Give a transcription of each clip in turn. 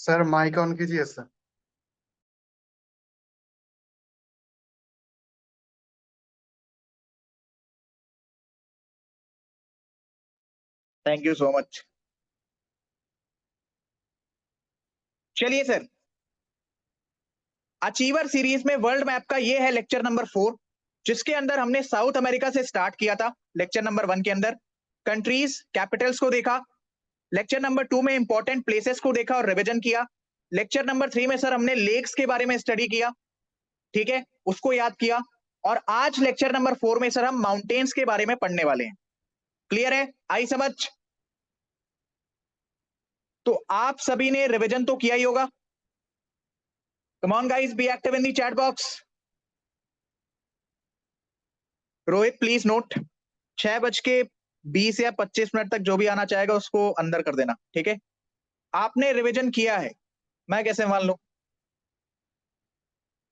Sir mic on कीजिए sir. Thank you so much. चलिए sir, achiever series में world map का ये है लेक्चर नंबर 4, जिसके अंदर हमने साउथ अमेरिका से स्टार्ट किया था। लेक्चर नंबर 1 के अंदर कंट्रीज कैपिटल्स को देखा। लेक्चर नंबर 2 में इंपॉर्टेंट प्लेसेस को देखा और रिवीजन किया। लेक्चर नंबर 3 में सर हमने लेक्स के बारे में स्टडी किया, ठीक है, उसको याद किया। और आज लेक्चर नंबर 4 में सर हम माउंटेन्स के बारे में पढ़ने वाले हैं। क्लियर है? आई समझ? तो आप सभी ने रिवीजन तो किया ही होगा। Come on guys, be active in the chat box. Rohit please note, 6:20 या 25 मिनट तक जो भी आना चाहेगा उसको अंदर कर देना, ठीक है। आपने रिवीजन किया है, मैं कैसे मान लूं?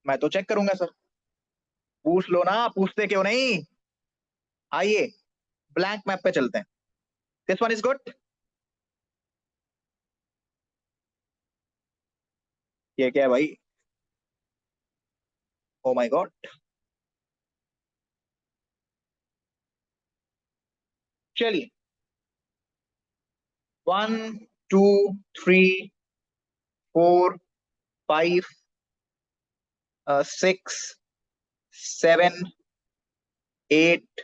मैं तो चेक करूंगा सर। पूछ लो ना, पूछते क्यों नहीं। आइए ब्लैंक मैप पे चलते हैं। This one is good. ये क्या है भाई? Oh my God. चलिए, 1 2 3 4 5 6 7 8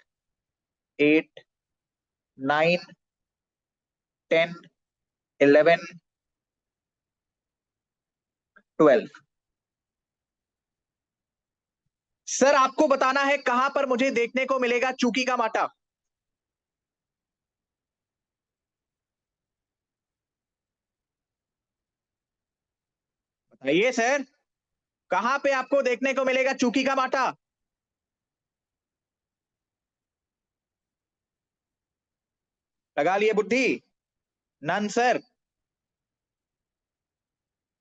9 10 11 12। सर आपको बताना है कहां पर मुझे देखने को मिलेगा चूकी का माटा। बताइए सर, कहां पे आपको देखने को मिलेगा चूकी का माटा? लगा लिए बुद्धि? None sir.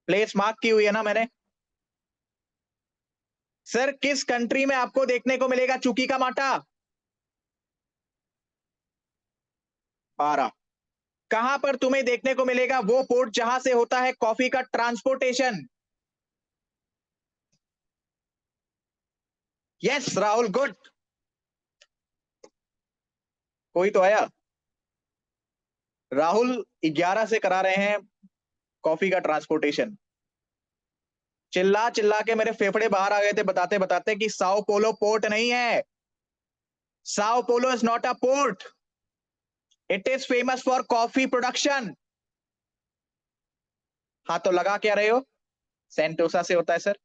प्लेस मार्क की हुई है ना मैंने। सर किस कंट्री में आपको देखने को मिलेगा चूकी का माटा? 12। कहां पर तुम्हें देखने को मिलेगा वो पोर्ट जहां से होता है कॉफी का ट्रांसपोर्टेशन? Yes Rahul, good. कोई तो आया। राहुल 11 से करा रहे हैं कॉफी का ट्रांसपोर्टेशन। चिल्ला चिल्ला के मेरे फेफड़े बाहर आ गए थे बताते बताते कि साओ पोलो पोर्ट नहीं है। Sao Paulo is not a port, it is famous for coffee production. हाँ तो लगा क्या रहे हो? सेंटोसा से होता है सर,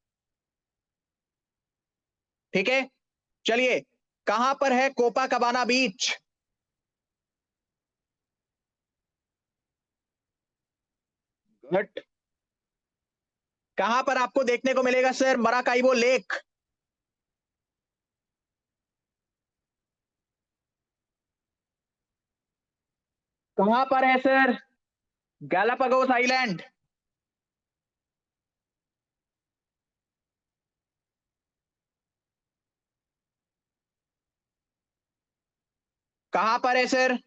ठीक है। चलिए, कहां पर है कोपा कबाना बीच? गुड। कहां पर आपको देखने को मिलेगा सर मराकाइबो लेक? कहां पर है सर गैलापागोस आइलैंड? कहां पर है सर?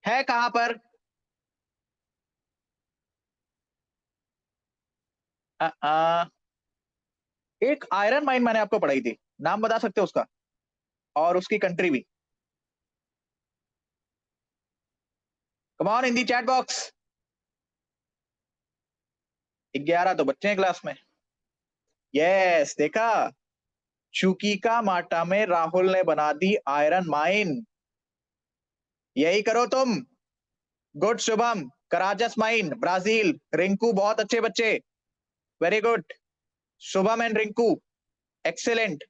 है कहां पर? आ, आ, एक आयरन माइन मैंने आपको पढ़ाई थी, नाम बता सकते हो उसका और उसकी कंट्री भी? Come on in the chat box. 11 तो बच्चे हैं क्लास में। यस, देखा, चुकीका माटा में राहुल ने बना दी आयरन माइन। यही करो तुम। Good Shubham, Carajas mine Brazil, Rinku बहुत अच्छे बच्चे, very good. Shubham and Rinku, excellent.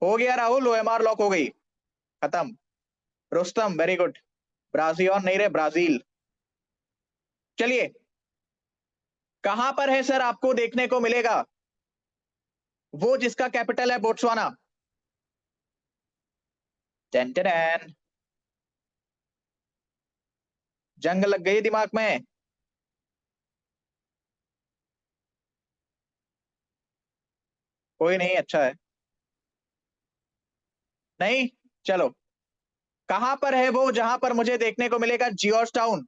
हो गया राहुल, ओएमआर लॉक हो गई, खत्म। रुस्तम वेरी गुड, ब्राजील नहीं रे, ब्राजील। चलिए, कहां पर है सर आपको देखने को मिलेगा वो जिसका कैपिटल है बोट्सवाना? Ten ten. जंग लग गई दिमाग में। कोई नहीं, अच्छा है। नहीं, चलो, कहां पर है वो जहां पर मुझे देखने को मिलेगा जॉर्ज टाउन?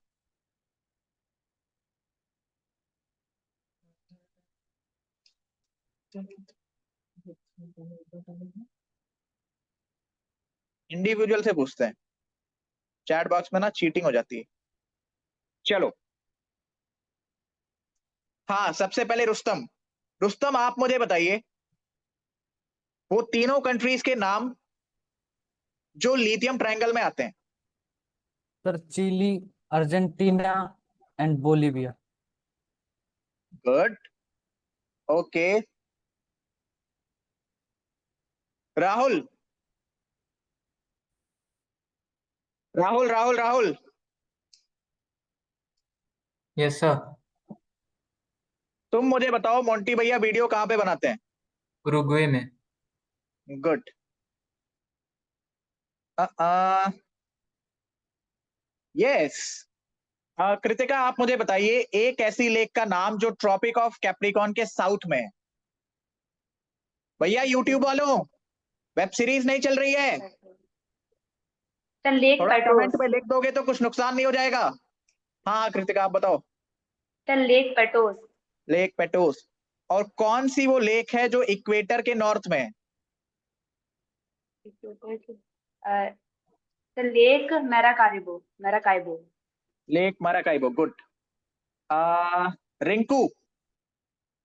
इंडिविजुअल से पूछते हैं, चैट बॉक्स में ना चीटिंग हो जाती है। चलो, हाँ, सबसे पहले रुस्तम। रुस्तम, आप मुझे बताइए वो तीनों कंट्रीज के नाम जो लिथियम ट्रायंगल में आते हैं। Sir Chile, Argentina and Bolivia. Good, okay. Rahul, Rahul, Rahul, Rahul, yes sir. तुम मुझे बताओ मोंटी भैया वीडियो कहाँ पे बनाते हैं? उरुग्वे में। गुड। यस। कृतिका, आप मुझे बताइए एक ऐसी लेक का नाम जो ट्रॉपिक ऑफ कैप्रिकॉर्न के साउथ में है। भैया यूट्यूब वालों, वेब सीरीज नहीं चल रही है, सर लेक थोड़ा पेट्रोस। कमेंट में लिख दोगे तो कुछ नुकसान नहीं हो जाएगा। हाँ हाँ, कृतिका आप बताओ। Sir lake Petros. लेक पेटोस। और कौन सी वो लेक है जो इक्वेटर के नॉर्थ में है? Sir lake Maracaibo, Maracaibo. Lake Maracaibo, good. Rinku,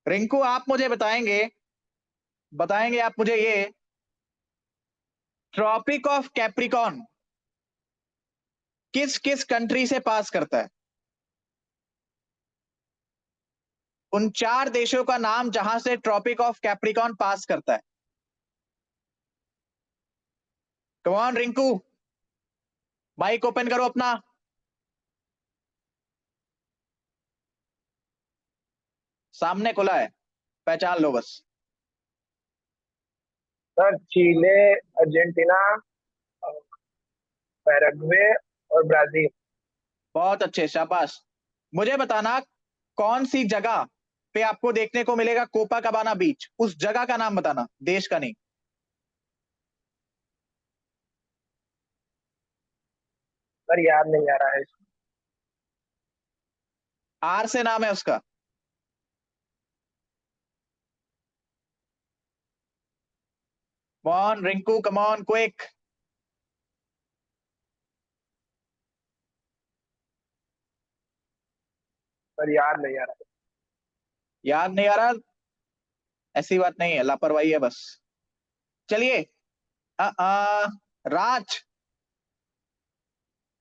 Rinku आप मुझे बताएंगे, बताएंगे आप मुझे ये ट्रॉपिक ऑफ कैप्रिकॉर्न किस किस कंट्री से पास करता है? उन 4 देशों का नाम जहां से ट्रॉपिक ऑफ कैप्रिकॉर्न पास करता है। Come on Rinku, mic open करो अपना। सामने खुला है, पहचान लो बस। सर चीले, अर्जेंटीना, पैराग्वे और ब्राजील। बहुत अच्छे, शाबाश। मुझे बताना कौन सी जगह पे आपको देखने को मिलेगा कोपा कबाना बीच, उस जगह का नाम बताना, देश का नहीं। सर याद नहीं आ रहा है। आर से नाम है उसका। Come on Rinku, come on quick. Sir याद नहीं आ रहा। याद नहीं आ रहा? ऐसी बात नहीं है, लापरवाही है बस। चलिए, राज,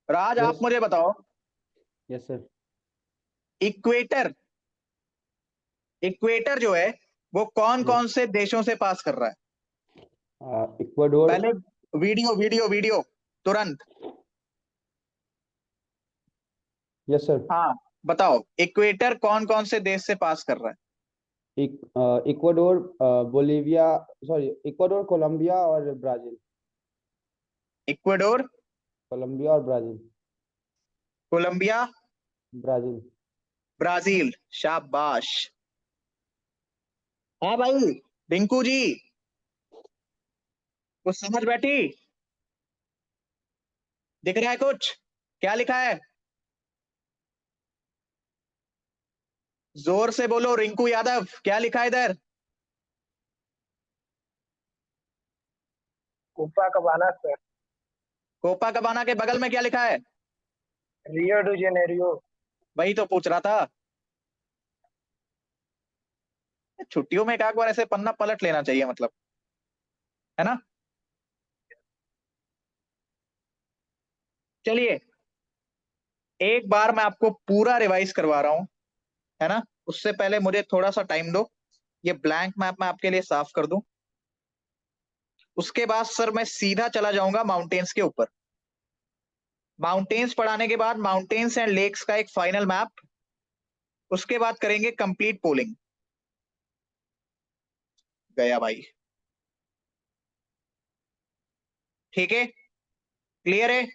राज आप Yes. मुझे बताओ यस सर। इक्वेटर, इक्वेटर जो है वो कौन कौन से देशों से पास कर रहा है? इक्वाडोर। पहले वीडियो वीडियो वीडियो तुरंत। Yes sir. हाँ, बताओ इक्वेटर कौन कौन से देश से पास कर रहा है? Ecuador, Bolivia, sorry, Ecuador, Colombia और ब्राजील। इक्वेडोर, कोलंबिया और ब्राजील। Colombia, Brazil. ब्राजील, शाबाश। हाँ भाई, रिंकू जी कुछ समझ बैठी? दिख रहा है कुछ? क्या लिखा है? जोर से बोलो रिंकू यादव, क्या लिखा है इधर? Copacabana sir. Copacabana के बगल में क्या लिखा है? Rio de Janeiro. वही तो पूछ रहा था। छुट्टियों में एक आध बार ऐसे पन्ना पलट लेना चाहिए, मतलब, है ना? चलिए, एक बार मैं आपको पूरा रिवाइज करवा रहा हूं, है ना? उससे पहले मुझे थोड़ा सा टाइम दो, ये ब्लैंक मैप मैं आपके लिए साफ कर दूं। उसके बाद सर मैं सीधा चला जाऊंगा माउंटेन्स के ऊपर। माउंटेन्स पढ़ाने के बाद माउंटेन्स एंड लेक्स का एक फाइनल मैप, उसके बाद करेंगे कंप्लीट पोलिंग। गया भाई, ठीक है, क्लियर है?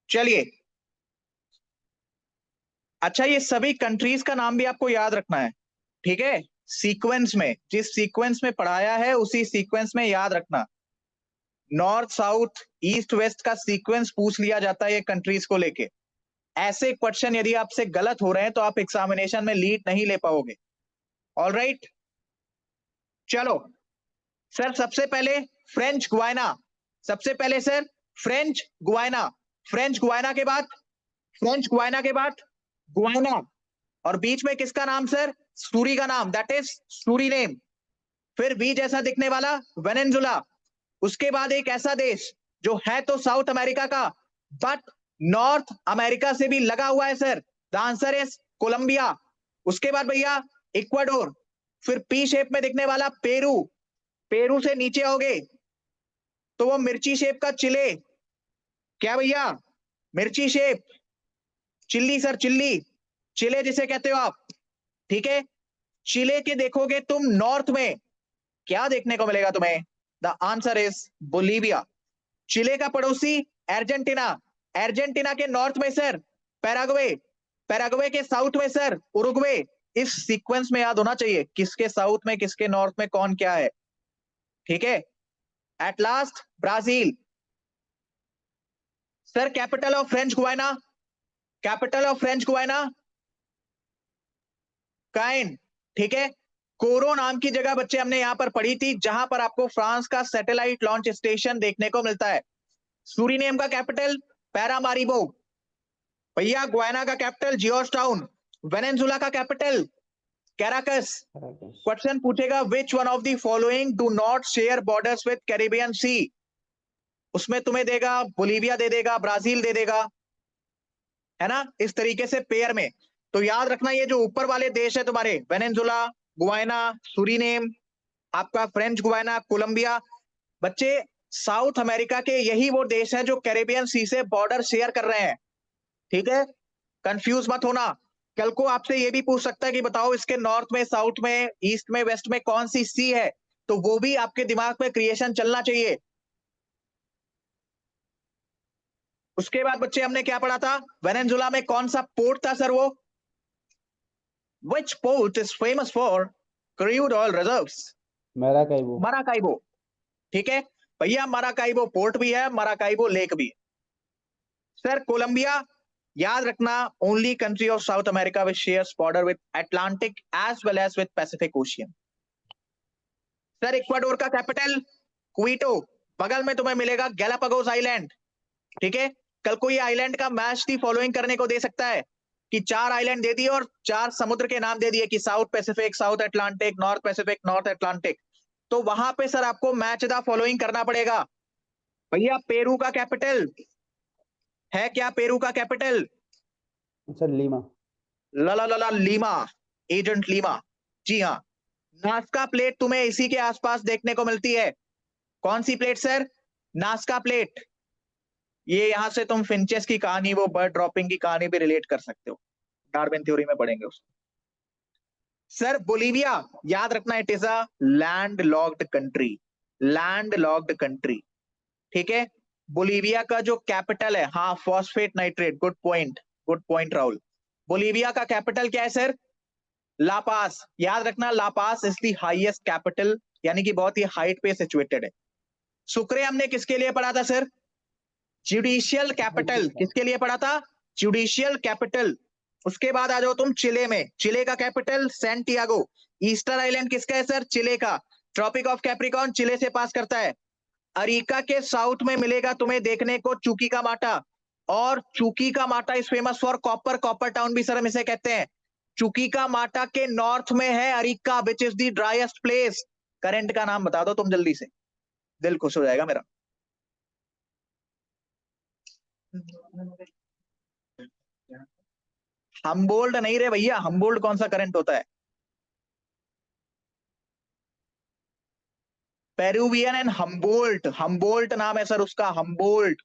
चलिए, अच्छा ये सभी कंट्रीज का नाम भी आपको याद रखना है, ठीक है? सीक्वेंस में, जिस सीक्वेंस में पढ़ाया है उसी सीक्वेंस में याद रखना। नॉर्थ साउथ ईस्ट वेस्ट का सीक्वेंस पूछ लिया जाता है ये कंट्रीज को लेके। ऐसे क्वेश्चन यदि आपसे गलत हो रहे हैं तो आप एग्जामिनेशन में लीड नहीं ले पाओगे। ऑलराइट, चलो सर, सबसे पहले फ्रेंच गुयाना, सबसे पहले sir French Guiana, French Guiana के बाद, फ्रेंच गुयाना के बाद गुयाना, और बीच में किसका नाम सर? सूरी का नाम, दैट इज सूरीनेम। फिर वी जैसा दिखने वाला वेनेजुला। उसके बाद एक ऐसा देश जो है तो साउथ अमेरिका का बट नॉर्थ अमेरिका से भी लगा हुआ है sir, the answer is Colombia. उसके बाद भैया इक्वाडोर, फिर पी शेप में दिखने वाला पेरू, पेरू से नीचे आओगे तो वो मिर्ची शेप का चिले, क्या भैया? मिर्ची शेप, चिल्ली सर, चिल्ली, चिले जिसे कहते हो आप, ठीक है। चिले के देखोगे तुम नॉर्थ में, क्या देखने को मिलेगा तुम्हें? The answer is Bolivia. Chile का पड़ोसी अर्जेंटीना, अर्जेंटीना के नॉर्थ में सर पैराग्वे, पैराग्वे के साउथ में सर उरुग्वे। इस सीक्वेंस में याद होना चाहिए किसके साउथ में किसके नॉर्थ में कौन क्या है, ठीक है। At last Brazil. Sir capital of French Guiana, capital of French Guiana Cayenne, ठीक है। कोरो नाम की जगह बच्चे हमने यहां पर पढ़ी थी जहां पर आपको फ्रांस का सैटेलाइट लॉन्च स्टेशन देखने को मिलता है। सूरीनेम का कैपिटल पैरामारिबो, भैया गुयाना का कैपिटल जॉर्जटाउन, वेनेजुला का कैपिटल कैराकस। क्वेश्चन पूछेगा which one of the following do not share borders with Caribbean sea, उसमें तुम्हें देगा बोलीविया दे देगा, ब्राजील दे देगा, है ना, इस तरीके से पेयर में। तो याद रखना ये जो ऊपर वाले देश है तुम्हारे वेनेजुला, गुयाना, सूरीनेम, आपका फ्रेंच गुयाना, कोलंबिया, बच्चे साउथ अमेरिका के यही वो देश हैं जो कैरिबियन सी से बॉर्डर शेयर कर रहे हैं, ठीक है। कंफ्यूज मत होना, कल को आपसे ये भी पूछ सकता है कि बताओ इसके नॉर्थ में, साउथ में, ईस्ट में, वेस्ट में कौन सी सी है, तो वो भी आपके दिमाग में क्रिएशन चलना चाहिए। उसके बाद बच्चे हमने क्या पढ़ा था? वेनेजुला में कौन सा पोर्ट था सर? वो Which port is famous for crude oil reserves? मैराकाइबो। Maracaibo, ठीक है भैया, मराकाइबो पोर्ट भी है, मराकाइबो लेक भी है। सर कोलंबिया, याद रखना only country of South America which shares border with Atlantic as well as with Pacific Ocean. Sir Ecuador का कैपिटल क्विटो, बगल में तुम्हें मिलेगा गैलापागोस आइलैंड, ठीक है। कल को ये आइलैंड का मैच दी फॉलोइंग करने को दे सकता है कि 4 आइलैंड दे दिए और 4 समुद्र के नाम दे दिए कि south Pacific, south Atlantic, north Pacific, north Atlantic. तो वहां पे सर आपको मैच द फॉलोइंग करना पड़ेगा। भैया पेरू का कैपिटल है क्या? पेरू का कैपिटल सर लीमा। ला लीमा, एजेंट लीमा, जी हाँ। नास्का प्लेट तुम्हें इसी के आसपास देखने को मिलती है। कौन सी प्लेट सर? Nazca plate. ये यहां से तुम फिंचेस की कहानी, वो बर्ड ड्रॉपिंग की कहानी भी रिलेट कर सकते हो, डार्विन थ्योरी में पढ़ेंगे उसको। सर बोलीविया, याद रखना it is a land locked country, land locked country, ठीक है। बोलीविया का जो कैपिटल है, हाँ phosphate nitrate, good point Rahul. Bolivia का कैपिटल क्या है सर? लापास। याद रखना लापास इज द हाईएस्ट कैपिटल, यानी कि बहुत ही हाइट पे सिचुएटेड है। सुक्रे हमने किसके लिए पढ़ा था सर? Judicial capital. किसके लिए पढ़ा था? Judicial capital. उसके बाद आ जाओ तुम चिले में, चिले का कैपिटल सैंटियागो। ईस्टर आइलैंड किसका है सर? चिले का। ट्रॉपिक ऑफ कैप्रिकॉर्न चिले से पास करता है। अरिका के साउथ में मिलेगा तुम्हें देखने को चुकी का माटा, और चुकी का माटा is famous for copper, copper town भी सर हम इसे कहते हैं। चुकी का माटा के नॉर्थ में है areca which is the driest place. Current का नाम बता दो तुम जल्दी से, दिल खुश हो जाएगा मेरा। हम्बोल्ट नहीं रे भैया, हम्बोल्ट कौन सा करंट होता है? पेरुवियन एंड हम्बोल्ट, हम्बोल्ट नाम है सर उसका, Humboldt.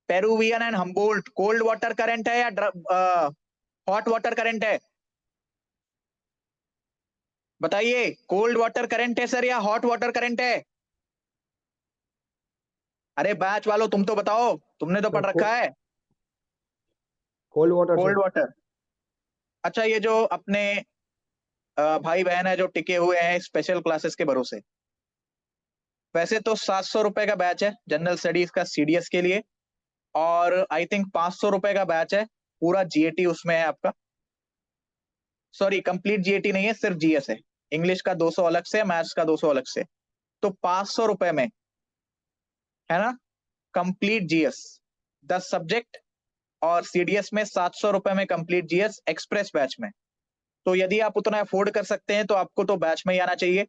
Peruvian and Humboldt. Cold water current है या हॉट वाटर करंट है? बताइए, कोल्ड वाटर करंट है सर या हॉट वाटर करंट है? अरे बैच वालों तुम तो बताओ, तुमने तो पढ़ रखा है। Cold water. Cold water. अच्छा, ये जो अपने भाई बहन है जो टिके हुए हैं स्पेशल क्लासेस के भरोसे। वैसे तो 700 रुपए का बैच है जनरल स्टडीज का सीडीएस के लिए, और आई थिंक 500 रुपए का बैच है पूरा जीएटी उसमें है आपका। सॉरी, कंप्लीट जीएटी नहीं है, सिर्फ जीएस है। इंग्लिश का 200 अलग से, मैथ्स का 200 अलग से, तो 500 रुपए में है ना कंप्लीट जीएस 10 सब्जेक्ट, और सीडीएस में 700 रुपए में कंप्लीट जीएस एक्सप्रेस बैच में। तो यदि आप उतना अफोर्ड कर सकते हैं तो आपको तो बैच में ही आना चाहिए।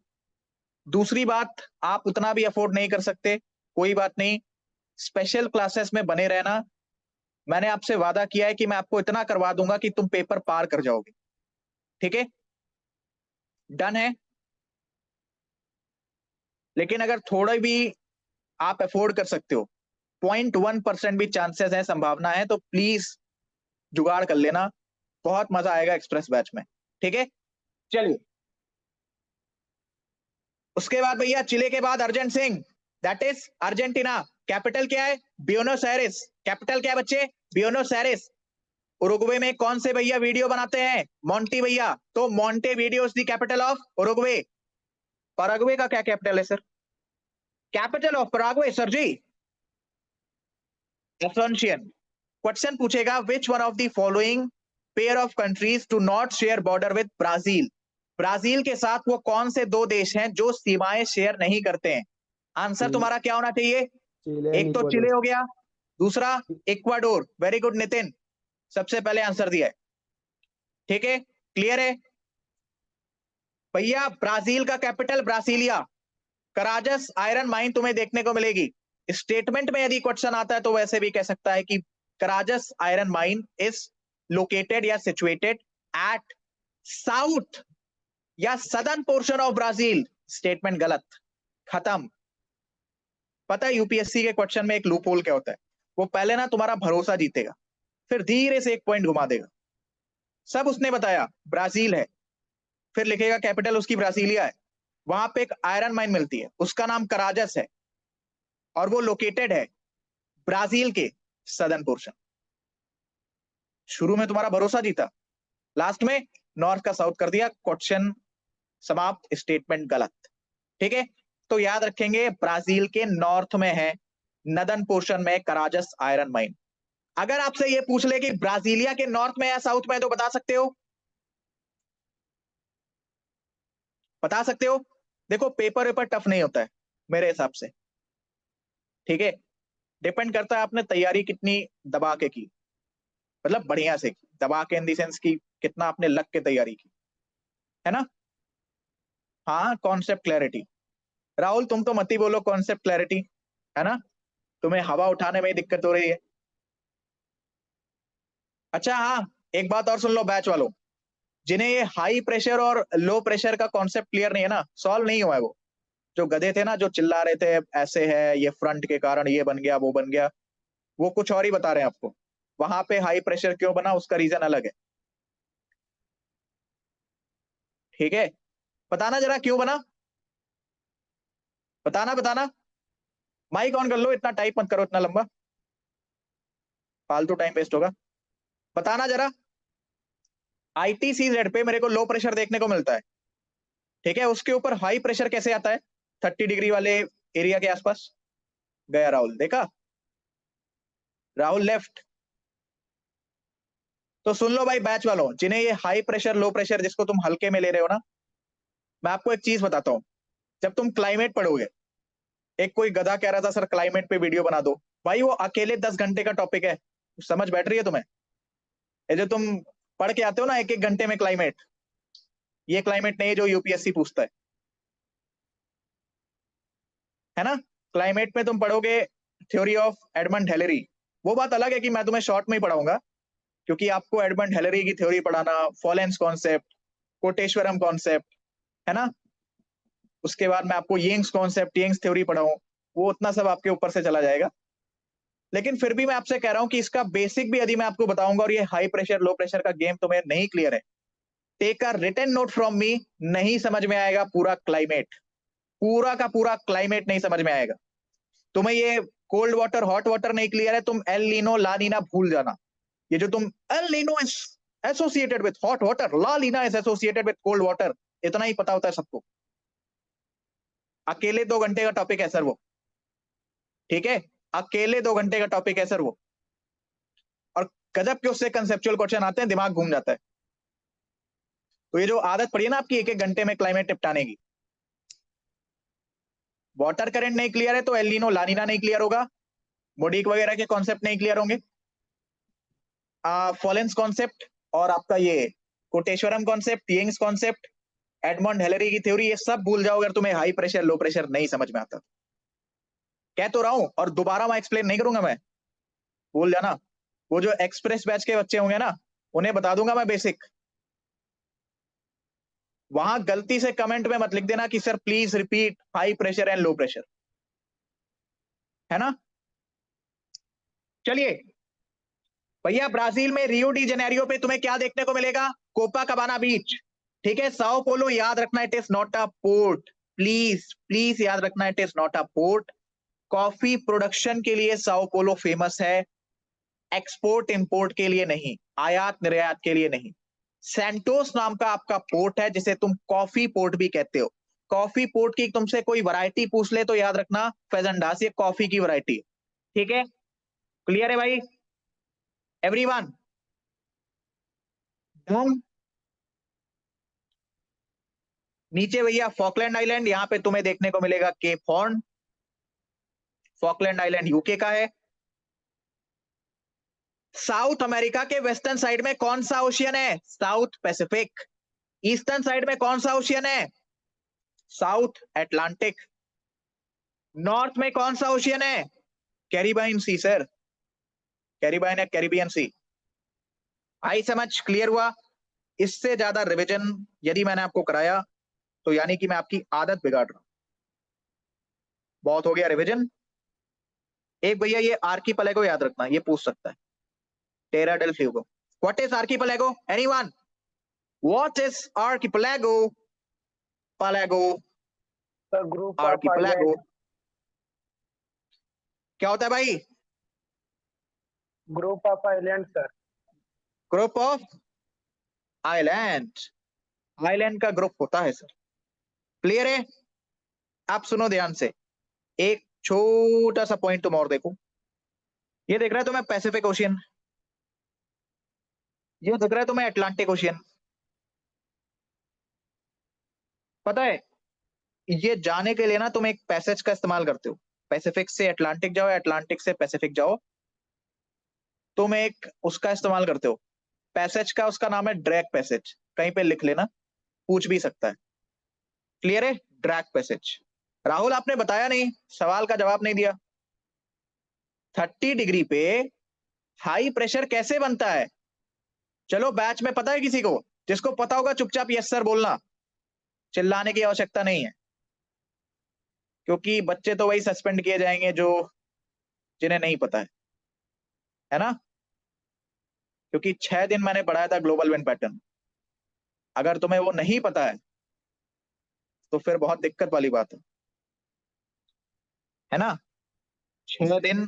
दूसरी बात, आप उतना भी अफोर्ड नहीं कर सकते, कोई बात नहीं, स्पेशल क्लासेस में बने रहना। मैंने आपसे वादा किया है कि मैं आपको इतना करवा दूंगा कि तुम पेपर पार कर जाओगे। ठीक है, डन है। लेकिन अगर थोड़ा भी आप अफोर्ड कर सकते हो, 0.1% भी चांसेस है, संभावना है, तो प्लीज जुगाड़ कर लेना, बहुत मजा आएगा एक्सप्रेस बैच में। ठीक है, चलिए। उसके बाद भैया चिले के बाद urgent Singh, that is Argentina. Capital क्या है? ब्यूनोस एयरेस। कैपिटल क्या है बच्चे? ब्यूनोस एयरेस। उरुग्वे में कौन से भैया वीडियो बनाते हैं? मोंटी भैया। तो Montevideo is the capital of Uruguay. Paraguay का क्या कैपिटल है sir? Capital of Paraguay sir ji, Asuncion. Question पूछेगा which one of the following pair of countries do not share border with Brazil. Brazil के साथ वो कौन से दो देश हैं जो सीमाएं शेयर नहीं करते हैं? Answer Chile. तुम्हारा क्या होना चाहिए? चिली एंड एक तो चिले इक्वाडोर। हो गया, दूसरा इक्वाडोर। वेरी गुड नितिन, सबसे पहले आंसर दिया है। ठीक है, क्लियर है भैया। ब्राजील का कैपिटल ब्रासीलिया। कराजस आयरन माइन तुम्हें देखने को मिलेगी स्टेटमेंट में, यदि क्वेश्चन आता है तो वैसे भी कह सकता है कि कराजस आयरन माइन इज लोकेटेड या सिचुएटेड एट साउथ या southern portion of Brazil. Statement गलत, खत्म। पता है यूपीएससी के क्वेश्चन में एक लूप होल क्या होता है? वो पहले ना तुम्हारा भरोसा जीतेगा, फिर धीरे से एक पॉइंट घुमा देगा। सब उसने बताया ब्राजील है, फिर लिखेगा कैपिटल उसकी ब्रासीलिया है, वहां पे एक आयरन माइन मिलती है, उसका नाम कराजस है, और वो लोकेटेड है ब्राजील के सदर्न पोर्शन। शुरू में तुम्हारा भरोसा जीता, लास्ट में नॉर्थ का साउथ कर दिया, क्वेश्चन समाप्त, स्टेटमेंट गलत। ठीक है, तो याद रखेंगे ब्राजील के नॉर्थ में है, नदन पोर्शन में कराजस आयरन माइन। अगर आपसे ये पूछ ले कि ब्राजीलिया के नॉर्थ में या साउथ में, तो बता सकते हो? बता सकते हो? देखो पेपर टफ नहीं होता है मेरे हिसाब से। ठीक है, डिपेंड करता है आपने तैयारी कितनी दबा के की, मतलब बढ़िया से की, दबा के इन दी सेंस की कितना आपने लग के तैयारी की, है ना? हाँ, कॉन्सेप्ट क्लैरिटी। राहुल तुम तो मत ही बोलो कॉन्सेप्ट क्लैरिटी, है ना? तुम्हें हवा उठाने में ही दिक्कत हो रही है। अच्छा हाँ, एक बात और सुन लो बैच वालों, जिन्हें ये हाई प्रेशर और लो प्रेशर का कॉन्सेप्ट क्लियर नहीं है ना, सॉल्व नहीं हुआ है, वो जो गधे थे ना जो चिल्ला रहे थे ऐसे है, ये फ्रंट के कारण ये बन गया वो बन गया, वो कुछ और ही बता रहे हैं आपको। वहां पे हाई प्रेशर क्यों बना उसका रीजन अलग है। ठीक है, बताना जरा क्यों बना, बताना बताना। माइक ऑन कर लो, इतना टाइप मत करो इतना लंबा, फालतू टाइम वेस्ट होगा। बताना जरा। आईटीसीजेड पे मेरे को लो प्रेशर देखने को मिलता है, ठीक है, उसके ऊपर हाई प्रेशर कैसे आता है? 30 डिग्री वाले एरिया के आसपास। गया राहुल, देखा? राहुल लेफ्ट। तो सुन लो भाई बैच वालों, जिन्हें ये हाई प्रेशर लो प्रेशर जिसको तुम हल्के में ले रहे हो ना, मैं आपको एक चीज बताता हूं। जब तुम क्लाइमेट पढ़ोगे, एक कोई गधा कह रहा था सर क्लाइमेट पे वीडियो बना दो, भाई वो अकेले 10 घंटे का टॉपिक है, समझ बैठ रही है तुम्हें? ये जो तुम पढ़ के आते हो ना एक एक घंटे में क्लाइमेट, ये क्लाइमेट नहीं है जो यूपीएससी पूछता है ना? क्लाइमेट में तुम पढ़ोगे थ्योरी ऑफ एडमंड हेलेरी, वो बात अलग है कि मैं तुम्हें शॉर्ट में ही पढ़ाऊंगा, क्योंकि आपको एडमंड हेलेरी की थ्योरी पढ़ाना, फॉलेंस कॉन्सेप्ट, कोटेश्वरम कॉन्सेप्ट, है ना? उसके बाद मैं आपको यंग्स कॉन्सेप्ट, यंग्स थ्योरी पढ़ाऊं, वो उतना सब आपके ऊपर से चला जाएगा। लेकिन फिर भी मैं आपसे कह रहा हूं कि इसका बेसिक भी यदि मैं आपको बताऊंगा और ये हाई प्रेशर लो प्रेशर का गेम तुम्हें नहीं क्लियर है, take a written note from me, नहीं समझ में आएगा पूरा क्लाइमेट, पूरा का पूरा क्लाइमेट नहीं समझ में आएगा तुम्हें। ये कोल्ड वाटर हॉट वाटर नहीं क्लियर है, तुम एल नीनो ला नीना भूल जाना। ये जो तुम El Nino associated with hot water, La Nina is associated with cold water, इतना ही पता होता है सबको। अकेले 2 घंटे का टॉपिक है सर वो, ठीक है, अकेले 2 घंटे का टॉपिक है सर वो, और गजब के उससे कंसेप्चुअल क्वेश्चन आते हैं, दिमाग घूम जाता है। तो ये जो आदत पड़ी है ना आपकी 1-1 घंटे में क्लाइमेट टिपटाने की, वाटर करंट नहीं क्लियर है तो एल नीनो लानिना नहीं क्लियर होगा, मोडिक वगैरह के कॉन्सेप्ट नहीं क्लियर होंगे, फॉलेंस कॉन्सेप्ट और आपका ये Koteswaram concept, Young's concept, Edmund Halley की थ्योरी, ये सब भूल जाओ अगर तुम्हें हाई प्रेशर लो प्रेशर नहीं समझ में आता। कह तो रहा हूं और दोबारा मैं एक्सप्लेन नहीं करूंगा, मैं भूल जाना। वो जो एक्सप्रेस बैच के बच्चे होंगे ना, उन्हें बता दूंगा मैं बेसिक। वहां गलती से कमेंट में मत लिख देना कि sir please repeat high pressure and low pressure, है ना। चलिए भैया, ब्राजील में रियो डी जेनेरियो पे तुम्हें क्या देखने को मिलेगा? कोपा कबाना बीच, ठीक है। साओ पोलो याद रखना, it is not a port, please please याद रखना, it is not a port. Coffee production के लिए साओ पोलो फेमस है, एक्सपोर्ट इंपोर्ट के लिए नहीं, आयात निर्यात के लिए नहीं। सैंटोस नाम का आपका पोर्ट है जिसे तुम कॉफी पोर्ट भी कहते हो। कॉफी पोर्ट की तुमसे कोई वैरायटी पूछ ले तो याद रखना फेजेंडास, ये कॉफी की वैरायटी, ठीक है। क्लियर है भाई एवरीवन? डन। नीचे भैया फॉकलैंड आइलैंड, यहां पे तुम्हें देखने को मिलेगा Cape Horn. Falkland island UK का है। साउथ अमेरिका के वेस्टर्न साइड में कौन सा ओशियन है? South Pacific. ईस्टर्न साइड में कौन सा ओशियन है? South Atlantic. नॉर्थ में कौन सा ओशियन है? कैरिबियन सी सर, कैरिबियन है, कैरिबियन सी। आई समझ? क्लियर हुआ? इससे ज्यादा रिवीजन यदि मैंने आपको कराया तो यानी कि मैं आपकी आदत बिगाड़ रहा हूं। बहुत हो गया रिवीजन। एक भैया ये आर्कीपेलागो याद रखना, ये पूछ सकता है, Tierra del Fuego. What is archipelago? Anyone? What is archipelago? Pelago, sir group of archipelago island. क्या होता है भाई? Group of island sir. Group of island, island का ग्रुप होता है सर। क्लियर है? आप सुनो ध्यान से, एक छोटा सा पॉइंट तुम और देखो। ये देख रहा है तुम्हें पैसिफिक ओशियन, ये दिख रहा है तुम्हें अटलांटिक ओशियन। पता है ये जाने के लिए ना तुम एक पैसेज का इस्तेमाल करते हो, पैसिफिक से अटलांटिक जाओ या अटलांटिक से पैसिफिक जाओ, तुम एक उसका इस्तेमाल करते हो पैसेज का, उसका नाम है ड्रैग पैसेज, कहीं पे लिख लेना, पूछ भी सकता है। क्लियर है? Drag passage. राहुल आपने बताया नहीं, सवाल का जवाब नहीं दिया। 30 डिग्री पे हाई प्रेशर कैसे बनता है? चलो बैच में पता है किसी को? जिसको पता होगा चुपचाप यस सर बोलना, चिल्लाने की आवश्यकता नहीं है, क्योंकि बच्चे तो वही सस्पेंड किए जाएंगे जो जिन्हें नहीं पता है ना। क्योंकि 6 दिन मैंने पढ़ाया था ग्लोबल विंड पैटर्न, अगर तुम्हें वो नहीं पता है तो फिर बहुत दिक्कत वाली बात है ना। 6 दिन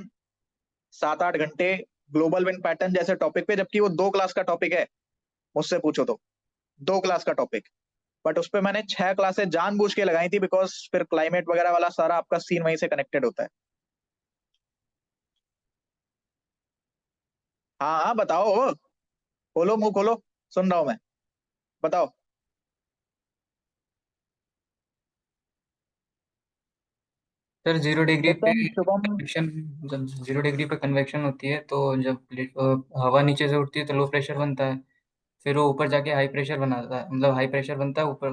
7-8 घंटे ग्लोबल विंड पैटर्न जैसे टॉपिक पे, जबकि वो 2 क्लास का टॉपिक है, मुझसे पूछो तो 2 क्लास का टॉपिक, बट उस पर मैंने 6 क्लासेस जानबूझ के लगाई थी, बिकॉज फिर क्लाइमेट वगैरह वाला सारा आपका सीन वहीं से कनेक्टेड होता है। हाँ हाँ बताओ, खोलो मुंह खोलो, सुन रहा हूं मैं, बताओ। सर 0 डिग्री पे नितिन, शुभम। कन्वेक्शन, जब 0 डिग्री पे कन्वेक्शन होती है तो जब हवा नीचे से उठती है तो लो प्रेशर बनता है, फिर वो ऊपर जाके हाई प्रेशर बनाता है, मतलब हाई प्रेशर बनता है ऊपर,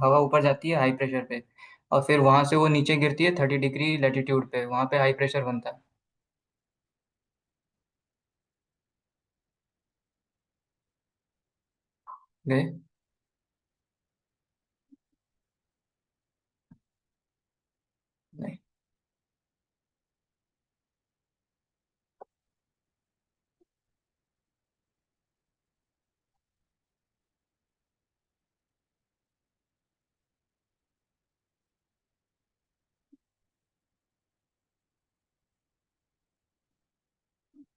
हवा ऊपर जाती है हाई प्रेशर पे, और फिर वहां से वो नीचे गिरती है 30 डिग्री लेटीट्यूड पे, वहां पे हाई प्रेशर बनता है। गए? नहीं।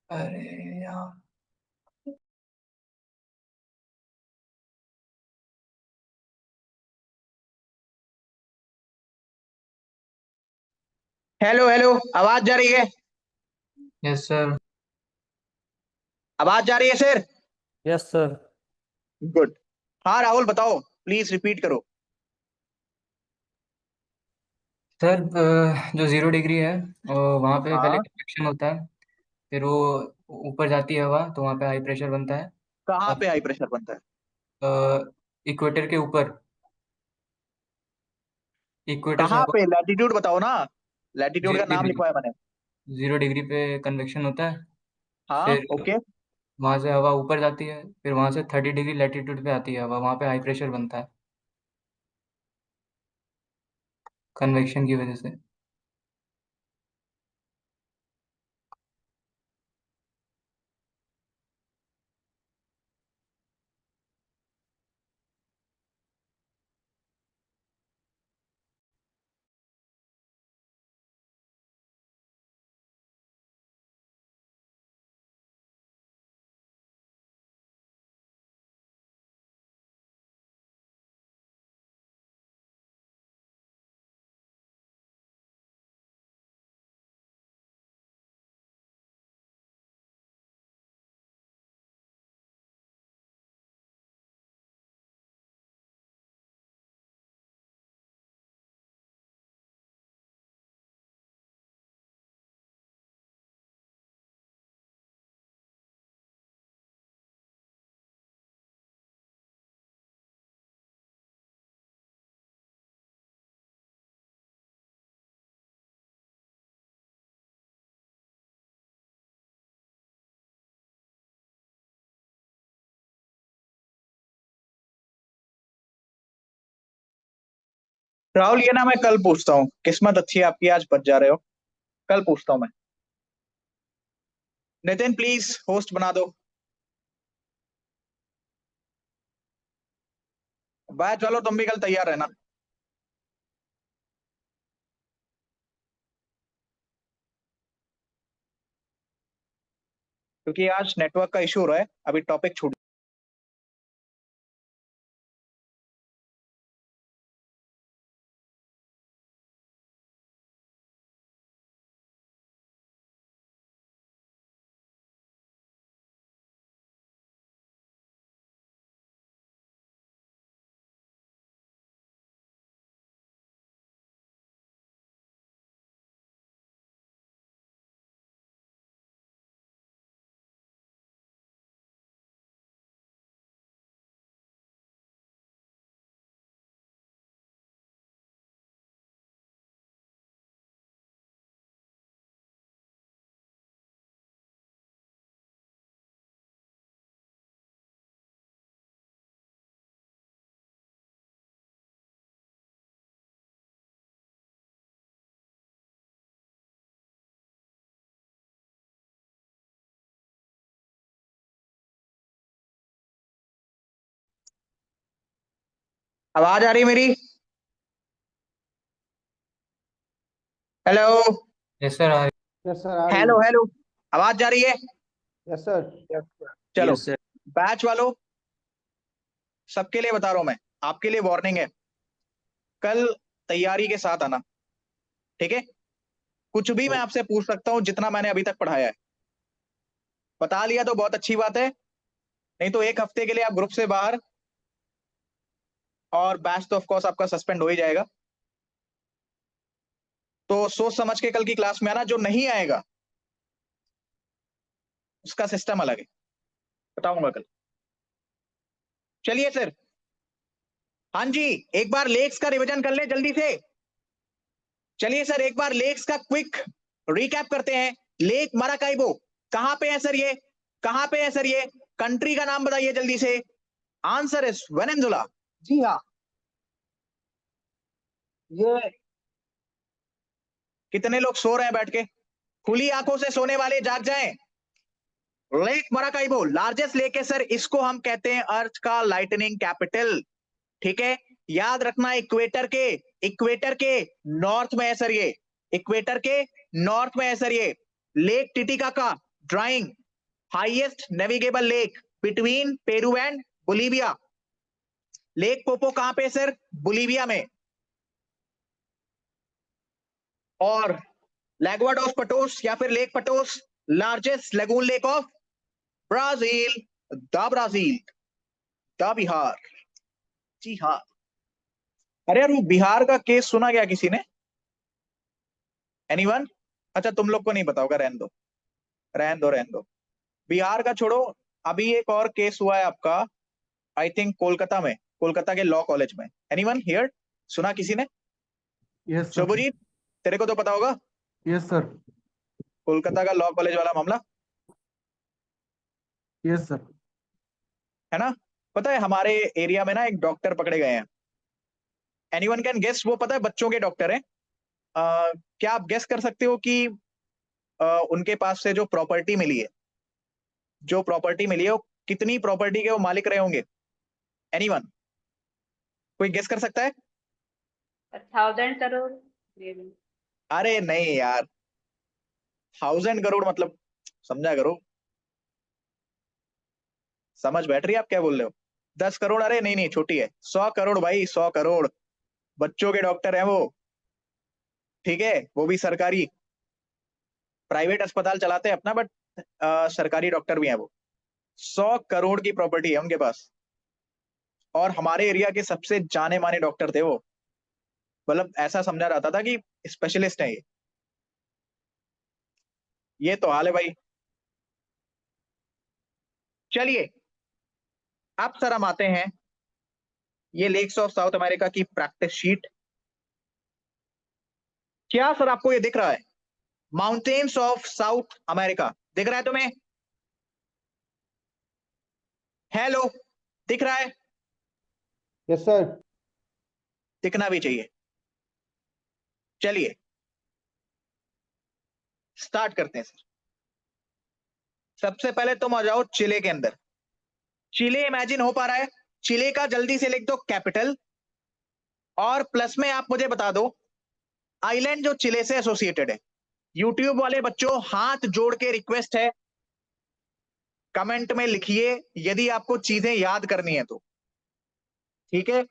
अरे यार। हेलो हेलो, आवाज जा रही है? Yes sir. आवाज जा रही है सर? Yes sir. गुड। हाँ राहुल बताओ, प्लीज रिपीट करो। सर जो 0 डिग्री है वहाँ पे पहले हाँ, कन्वेक्शन होता है, फिर वो ऊपर जाती है हवा तो वहाँ पे हाई प्रेशर बनता है। कहाँ और पे हाई प्रेशर बनता है? इक्वेटर के ऊपर, इक्वेटर से कहाँ हवा पे? लैटिट्यूड बताओ ना, लैटिट्यूड का जीरो नाम डिग्री लिखवाया मैंने। 0 डिग्री पे कन्वेक्शन होता है। हाँ फिर ओके। वहाँ से हवा ऊपर जाती है, फिर वहाँ से 30 डिग्री लैटिट्यूड पे आती है हवा, वहाँ पे हाई प्रेशर बनता है कन्वेक्शन की वजह से। राहुल ये ना मैं कल पूछता हूँ, किस्मत अच्छी है आपकी, आज बच जा रहे हो। कल पूछता हूँ मैं। नितिन प्लीज होस्ट बना दो। बाय, चलो तुम भी कल तैयार रहना। क्योंकि आज नेटवर्क का इशू हो रहा है, अभी टॉपिक छूट। आवाज आ रही है मेरी? Hello yes sir. Yes sir, आ रही हेलो है। हेलो, आवाज जा रही है? Yes sir. Yes sir. चलो। Yes sir. बैच वालों, सबके लिए बता रहा हूं मैं, आपके लिए वार्निंग है। कल तैयारी के साथ आना, ठीक है? कुछ भी मैं आपसे पूछ सकता हूं, जितना मैंने अभी तक पढ़ाया है बता लिया तो बहुत अच्छी बात है, नहीं तो एक हफ्ते के लिए आप ग्रुप से बाहर, और बैच तो ऑफ कोर्स आपका सस्पेंड हो ही जाएगा। तो सोच समझ के कल की क्लास में आना, जो नहीं आएगा उसका सिस्टम अलग है, बताऊंगा कल। चलिए सर। हाँ जी, एक बार लेक्स का रिवीजन कर ले जल्दी से। चलिए सर, एक बार लेक्स का क्विक रिकैप करते हैं। लेक माराकाइबो कहां पे है सर ये? कहां पे है सर ये? कंट्री का नाम बताइए जल्दी से। Answer is Venezuela. जी हाँ। ये कितने लोग सो रहे हैं बैठ के? खुली आंखों से सोने वाले जाग जाएं। लेक माराकाइबो लार्जेस्ट लेक है सर, इसको हम कहते हैं अर्थ का लाइटनिंग कैपिटल, ठीक है? याद रखना, इक्वेटर के नॉर्थ में है सर ये। इक्वेटर के नॉर्थ में है सर ये। Lake Titicaca drawing, highest navigable lake between Peru and Bolivia. Lake Poopó कहां पे है सर? बोलीविया में। और लैगुआ डॉस पटोस या फिर lake Patos, largest lagoon lake of Brazil, the Brazil, the Bihar. जी हाँ। अरे यार वो बिहार का केस सुना क्या किसी ने? एनीवन? अच्छा तुम लोग को नहीं पता होगा, रहने दो रहने दो रहने दो। बिहार का छोड़ो, अभी एक और केस हुआ है आपका, आई थिंक कोलकाता में, कोलकाता के लॉ कॉलेज में। Anyone here? सुना किसी ने? Yes, sir. शुभजीत तेरे को तो पता होगा Yes, sir. कोलकाता का लॉ कॉलेज वाला मामला, Yes, sir. है ना? पता है हमारे एरिया में ना एक डॉक्टर पकड़े गए हैं। Anyone can guess? वो पता है बच्चों के डॉक्टर हैं। क्या आप गेस कर सकते हो कि उनके पास से जो प्रॉपर्टी मिली है, जो प्रॉपर्टी मिली है वो कितनी प्रॉपर्टी के वो मालिक रहे होंगे? एनीवन? कोई गेस कर सकता है? 1000 करोड़ maybe। अरे नहीं यार, 1000 करोड़ मतलब समझा करो, समझ बैठ रही है आप क्या बोल रहे हो? 10 करोड़? अरे नहीं नहीं, छोटी है। 100 करोड़ भाई, 100 करोड़। बच्चों के डॉक्टर हैं वो, ठीक है? वो भी सरकारी, प्राइवेट अस्पताल चलाते हैं अपना, बट सरकारी डॉक्टर भी हैं वो। 100 करोड़ की प्रॉपर्टी है उनके पास, और हमारे एरिया के सबसे जाने माने डॉक्टर थे वो। मतलब ऐसा समझा जाता था कि स्पेशलिस्ट है ये तो हाल है भाई। चलिए अब सर हम आते हैं, ये लेक्स ऑफ साउथ अमेरिका की प्रैक्टिस शीट। क्या सर आपको ये दिख रहा है? माउंटेन्स ऑफ साउथ अमेरिका दिख रहा है तुम्हें? हेलो, दिख रहा है? Yes, sir. दिखना भी चाहिए। चलिए स्टार्ट करते हैं सर। सबसे पहले तुम आ जाओ चिले के अंदर। चिले इमेजिन हो पा रहा है? चिले का जल्दी से लिख दो कैपिटल, और प्लस में आप मुझे बता दो आइलैंड जो चिले से एसोसिएटेड है। यूट्यूब वाले बच्चों हाथ जोड़ के रिक्वेस्ट है, कमेंट में लिखिए यदि आपको चीजें याद करनी है तो, ठीक है?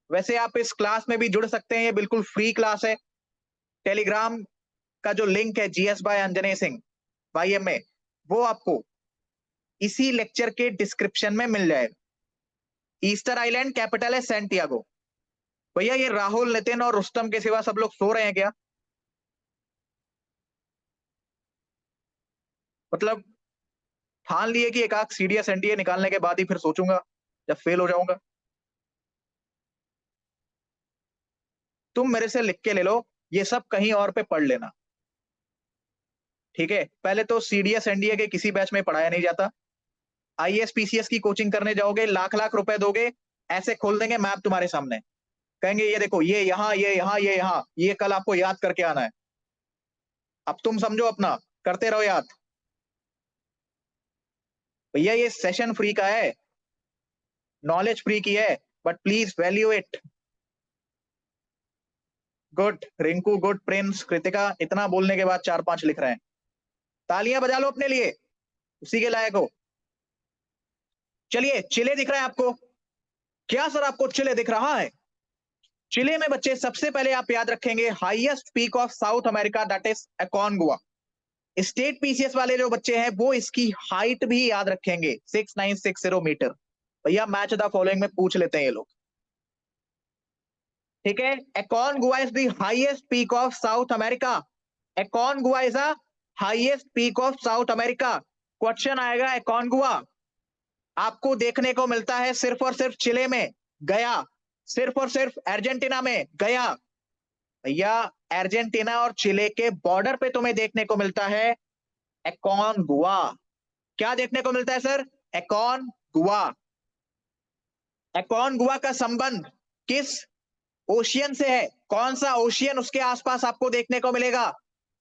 वैसे आप इस क्लास में भी जुड़ सकते हैं, ये बिल्कुल फ्री क्लास है। टेलीग्राम का जो लिंक है GS by Anjaney Singh YM में, वो आपको इसी लेक्चर के डिस्क्रिप्शन में मिल जाएगा। ईस्टर आइलैंड कैपिटल है सैंटियागो। भैया ये राहुल, नितिन और रुस्तम के सिवा सब लोग सो रहे हैं क्या? मतलब ठान लिए कि एक आध CDS NDA निकालने के बाद ही फिर सोचूंगा जब फेल हो जाऊंगा। तुम मेरे से लिख के ले लो, ये सब कहीं और पे पढ़ लेना, ठीक है? पहले तो CDS NDA के किसी बैच में पढ़ाया नहीं जाता। IAS PCS की कोचिंग करने जाओगे, लाख लाख रुपए दोगे, ऐसे खोल देंगे मैप तुम्हारे सामने, कहेंगे ये देखो, ये यहाँ, ये यहाँ, ये यहाँ, ये कल आपको याद करके आना है। अब तुम समझो अपना, करते रहो याद। भैया ये सेशन फ्री का है, नॉलेज फ्री की है, but please value it. Good Rinku, good Prince, Kritika, इतना बोलने के बाद 4-5 लिख रहे हैं। तालियां बजा लो अपने लिए, उसी के लायक हो। चलिए चिले दिख रहा है आपको? क्या सर आपको चिले दिख रहा है? चिले में बच्चे सबसे पहले आप याद रखेंगे highest peak of South America, that is Aconcagua. State PCS वाले जो बच्चे हैं वो इसकी हाइट भी याद रखेंगे, 6960 मीटर। भैया मैच द फॉलोइंग में पूछ लेते हैं ये लोग, ठीक है? Aconcagua is the highest peak of South America. Aconcagua is the highest peak of South America. Question आएगा अकोनगुआ आपको देखने को मिलता है सिर्फ और सिर्फ चिले में, गया। सिर्फ और सिर्फ अर्जेंटीना में, गया। भैया अर्जेंटीना और चिले के बॉर्डर पे तुम्हें देखने को मिलता है अकोनगुआ। क्या देखने को मिलता है सर? अकोनगुआ। अकोनगुआ का संबंध किस ओशियन से है? कौन सा ओशियन उसके आसपास आपको देखने को मिलेगा?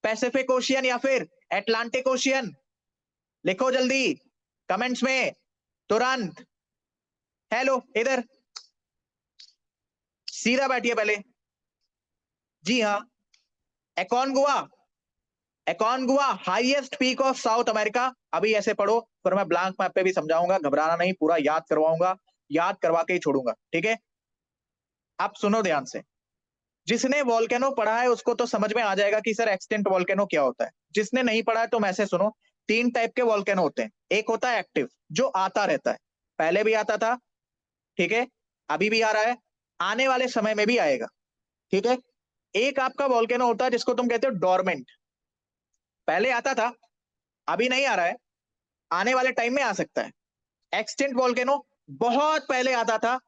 पैसिफिक ओशियन या फिर अटलांटिक ओशियन? लिखो जल्दी कमेंट्स में तुरंत। हेलो इधर सीधा बैठिए पहले। जी हाँ, Aconcagua, Aconcagua highest peak of South America. अभी ऐसे पढ़ो, फिर मैं ब्लैंक मैप पे भी समझाऊंगा, घबराना नहीं, पूरा याद करवाऊंगा, याद करवा के ही छोड़ूंगा, ठीक है? आप सुनो ध्यान से। जिसने वॉल्केनो पढ़ा है उसको तो समझ में आ जाएगा कि सर एक्सटिंक्ट वॉल्केनो क्या होता है। जिसने नहीं पढ़ा है तो मैं से सुनो, 3 टाइप के वॉल्केनो होते हैं। एक होता है एक्टिव, जो आता रहता है, पहले भी आता था, ठीक है, अभी भी आ रहा है, आने वाले समय में भी आएगा, ठीक है। एक आपका वॉल्केनो होता है जिसको तुम कहते हो डोरमेंट, पहले आता था, अभी नहीं आ रहा है, आने वाले टाइम में आ सकता है। एक्सटिंक्ट वॉल्केनो बहुत पहले आता था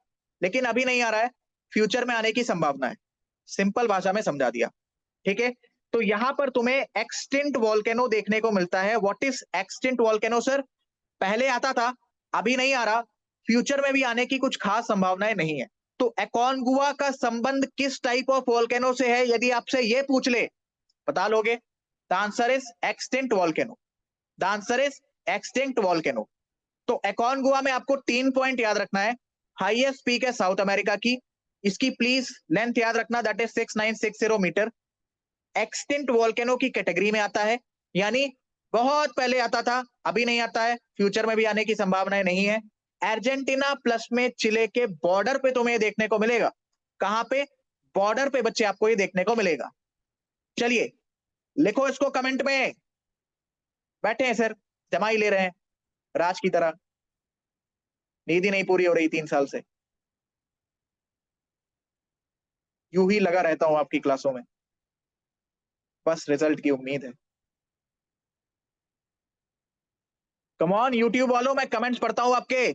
लेकिन अभी नहीं आ रहा है, फ्यूचर में आने की संभावना है। सिंपल भाषा में समझा दिया, ठीक है। तो यहां पर तुम्हें एक्सटिंक्ट वॉल्केनो देखने को मिलता है। What is extinct volcano sir? पहले आता था, अभी नहीं आ रहा, फ्यूचर में भी आने की कुछ खास संभावनाएं नहीं है। तो एकोनगुआ का संबंध किस टाइप ऑफ वॉल्केनो से है, यदि आपसे ये पूछ ले, बता लोगे? The answer is extinct volcano. The answer is extinct volcano. तो एकोनगुआ में आपको 3 पॉइंट याद रखना है। हाईएस्ट पीक है साउथ अमेरिका की, इसकी प्लीज लेंथ याद रखना, that is 6960 metre. Extinct volcano की कैटेगरी में आता है, यानी बहुत पहले आता था, अभी नहीं आता है, फ्यूचर में भी आने की संभावनाएं नहीं है। अर्जेंटीना प्लस में चिले के बॉर्डर पे तुम्हें देखने को मिलेगा। कहां पे? बॉर्डर पे बच्चे आपको ये देखने को मिलेगा। चलिए लिखो इसको कमेंट में। बैठे हैं सर, जमा ही ले रहे हैं राज की तरह, नींद ही नहीं पूरी हो रही 3 साल से, यूं ही लगा रहता हूं आपकी क्लासों में, बस रिजल्ट की उम्मीद है। कम ऑन यूट्यूब वालों, मैं कमेंट्स पढ़ता हूं आपके,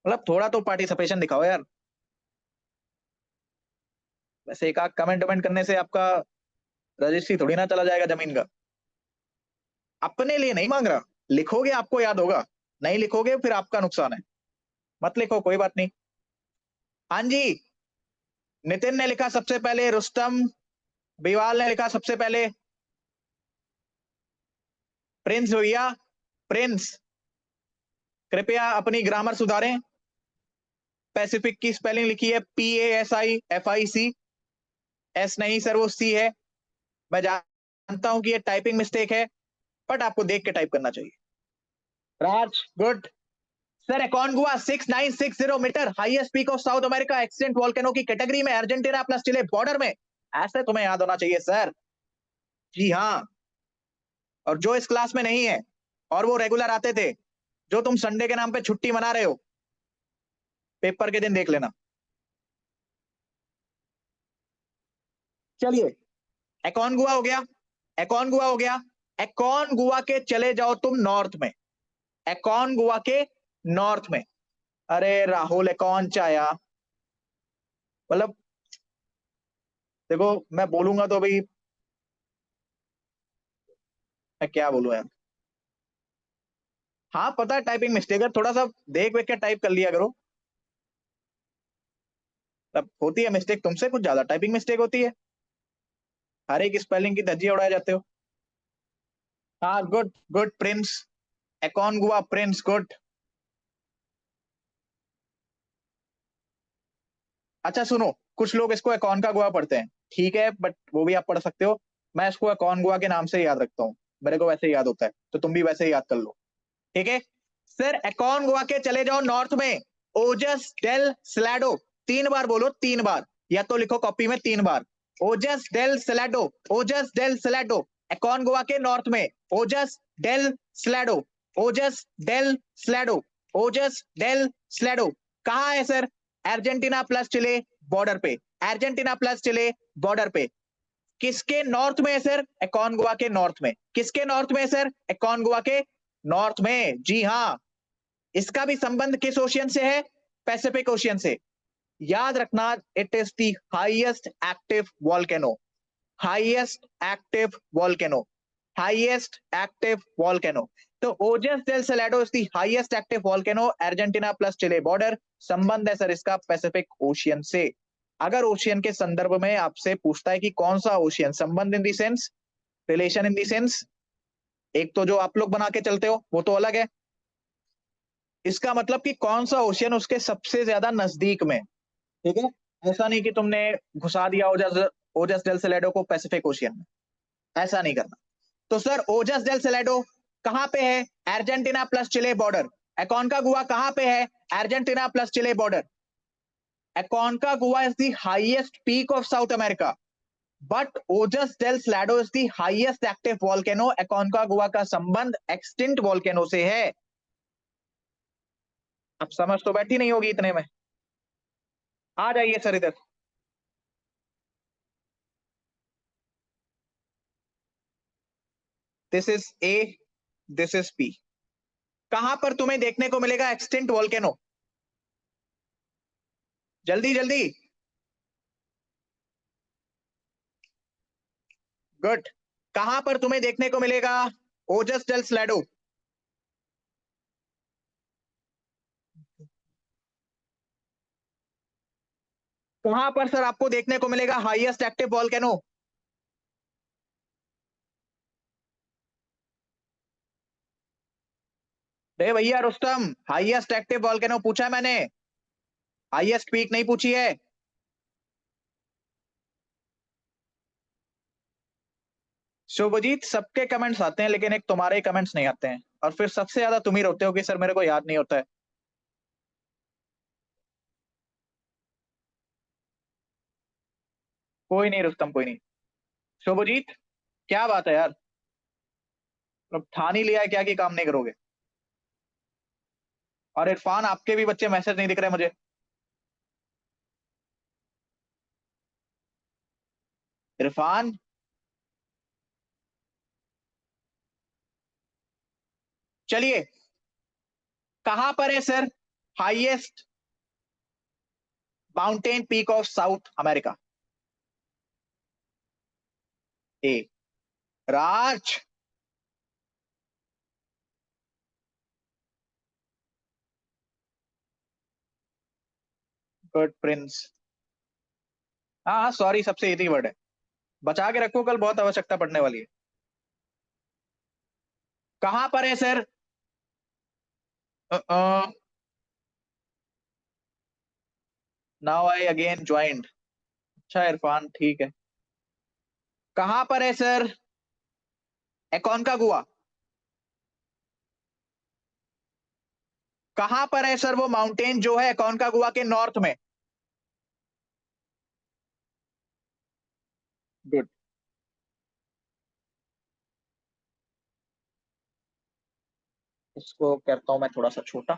मतलब थोड़ा तो पार्टिसिपेशन दिखाओ यार। वैसे एक आध कमेंट वमेंट करने से आपका रजिस्ट्री थोड़ी ना चला जाएगा जमीन का। अपने लिए नहीं मांग रहा, लिखोगे आपको याद होगा, नहीं लिखोगे फिर आपका नुकसान है। मत लिखो, कोई बात नहीं। हाँ जी, नितिन ने लिखा सबसे पहले, रुस्तम बिवाल ने लिखा सबसे पहले, प्रिंस भैया, प्रिंस कृपया अपनी ग्रामर सुधारें। पैसिफिक की स्पेलिंग लिखी है PASIFIC, एस नहीं सर, वो C है। मैं जानता हूं कि ये टाइपिंग मिस्टेक है, बट आपको देख के टाइप करना चाहिए। Raj good sir. Aconcagua 6960 metre, highest peak of South America, extinct volcano की कैटेगरी में, अर्जेंटीना प्लस चिले बॉर्डर में। ऐसे तुम्हें याद होना चाहिए सर। जी हाँ, और जो इस क्लास में नहीं है और वो रेगुलर आते थे, जो तुम संडे के नाम पे छुट्टी मना रहे हो, पेपर के दिन देख लेना। चलिए, एकोनगुआ हो गया, एकोनगुआ हो गया। एकोनगुआ के चले जाओ तुम नॉर्थ में, एकोनगुआ के नॉर्थ में। अरे राहुल एकोन चाया, मतलब देखो मैं बोलूंगा तो भाई मैं क्या बोलूं यार। हाँ पता है टाइपिंग मिस्टेक है, थोड़ा सा देख वेख के टाइप कर लिया करो। तब होती है मिस्टेक, तुमसे कुछ ज्यादा टाइपिंग मिस्टेक होती है, हर एक स्पेलिंग की धज्जियां उड़ाए जाते हो। हाँ good good prince, Aconcagua prince good. अच्छा सुनो, कुछ लोग इसको एकोनकागुआ पढ़ते हैं, ठीक है, बट वो भी आप पढ़ सकते हो। मैं इसको एकोनगुआ के नाम से याद रखता हूँ, मेरे को वैसे ही याद होता है, तो तुम भी वैसे ही याद कर लो, ठीक है। सर एकोनगुआ के चले जाओ नॉर्थ में, ओजस डेल सैलाडो, 3 बार बोलो, 3 बार, या तो लिखो कॉपी में 3 बार। ओजस डेल सैलाडो, ओजस डेल सैलाडो, एकोनगुआ के नॉर्थ में, ओजस डेल सैलाडो, ओजस डेल सैलाडो, ओजस डेल सैलाडो। कहां है sir? Argentina plus Chile border पे, अर्जेंटीना प्लस चिले बॉर्डर पे। किसके नॉर्थ में है सर? एकोनगुआ के नॉर्थ में। किसके नॉर्थ में है सर? एकोनगुआ के नॉर्थ में, जी हाँ। इसका भी संबंध किस ओशियन से है? पैसिफिक ओशियन से। याद रखना, it is the highest active volcano, highest active volcano, highest active volcano. तो Ojos del Salado is the highest active volcano, Argentina plus Chile border. संबंध है सर इसका पैसिफिक ओशियन से। अगर ओशियन के संदर्भ में आपसे पूछता है कि कौन सा ओशियन, संबंध in the sense, relation in the sense, एक तो जो आप लोग बना के चलते हो वो तो अलग है, इसका मतलब कि कौन सा ओशियन उसके सबसे ज्यादा नजदीक में, ठीक है। ऐसा नहीं कि तुमने घुसा दिया ओजस डेल सैलाडो को पैसिफिक ओशियन में, ऐसा नहीं करना। तो सर ओजस डेल सैलाडो कहां पे है? Argentina plus Chile border. Aconcagua कहां पे है? Argentina plus Chile border. Aconcagua is the highest peak of South America, but Ojos del Salado is the highest active volcano. Aconcagua का संबंध extinct volcano से है. अब समझ तो बैठी नहीं होगी इतने में. आ जाइए सर इधर. This is A, this is B. कहां पर तुम्हें देखने को मिलेगा एक्सटिंक्ट वॉल्केनो? जल्दी जल्दी. गुड. कहां पर तुम्हें देखने को मिलेगा ओजस डेल सैलाडो? कहां पर सर आपको देखने को मिलेगा हाईएस्ट एक्टिव वॉल्केनो? रे भैया रुस्तम, हाईएस्ट एक्टिव वॉल्केनो पूछा है मैंने, हाईएस्ट पीक नहीं पूछी है. शुभजीत, सबके कमेंट्स आते हैं लेकिन एक तुम्हारे कमेंट्स नहीं आते हैं, और फिर सबसे ज्यादा तुम ही रोते हो कि सर मेरे को याद नहीं होता है. कोई नहीं रुस्तम, कोई नहीं. शुभजीत, क्या बात है यार, अब ठान ही लिया है क्या कि काम नहीं करोगे? और इरफान, आपके भी बच्चे मैसेज नहीं दिख रहे मुझे. इरफान, चलिए, कहां पर है sir highest mountain peak of South America? A. Raj, good Prince. हाँ सॉरी, सबसे इजी वर्ड है, बचा के रखो, कल बहुत आवश्यकता पड़ने वाली है. कहां पर है sir? Now I again joined. अच्छा इरफान, ठीक है. कहां पर है सर एकोनकागुआ? कहां पर है सर वो माउंटेन जो है एकोनकागुआ के नॉर्थ में? गुड. इसको करता हूं मैं थोड़ा सा छोटा.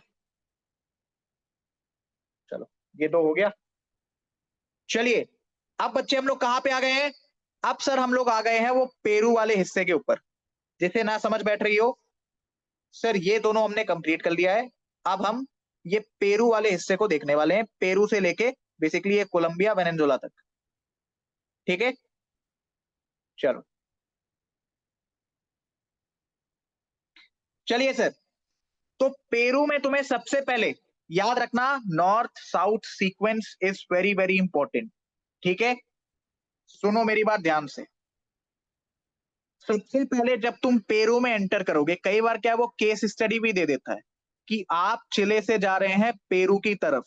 चलो, ये तो हो गया. चलिए, अब बच्चे हम लोग कहां पे आ गए हैं? अब सर हम लोग आ गए हैं वो पेरू वाले हिस्से के ऊपर. जिसे ना समझ बैठ रही हो, सर ये दोनों हमने कंप्लीट कर लिया है. अब हम ये पेरू वाले हिस्से को देखने वाले हैं, पेरू से लेके बेसिकली ये कोलंबिया वेनेजुला तक. ठीक है, चलो. चलिए सर, तो पेरू में तुम्हें सबसे पहले याद रखना, north south sequence is very very important. ठीक है, सुनो मेरी बात ध्यान से. सबसे पहले जब तुम पेरू में एंटर करोगे, कई बार क्या वो केस स्टडी भी दे देता है कि आप चिले से जा रहे हैं पेरू की तरफ,